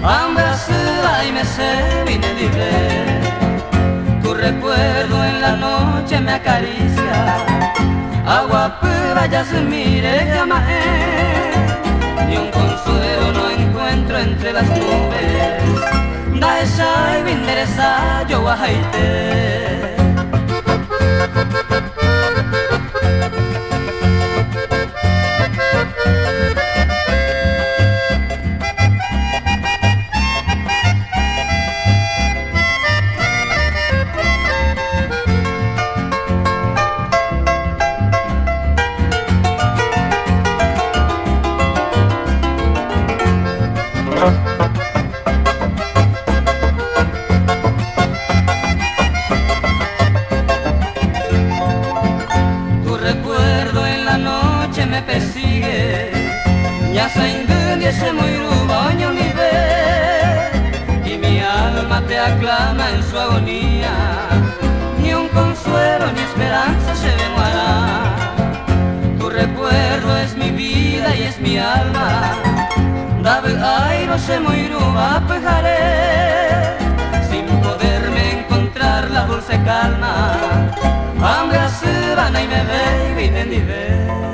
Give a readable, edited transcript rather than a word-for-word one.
Ambasada y me se vine libre. Tu recuerdo en la noche me acaricia. Agua pura ya se mire llamae. Y un consuelo no encuentro entre las nubes. Da esa y vinderesa yo bajaite. Tu recuerdo en la noche me persigue, ya se incendia ese muy rubaño mi ve, y mi alma te aclama en su agonía, ni un consuelo ni esperanza se demoará. Tu recuerdo es mi vida y es mi alma, dave aire se muy ruba pejaré, sin poderme encontrar la dulce calma. Hambre se van y me ve y vine ni ve.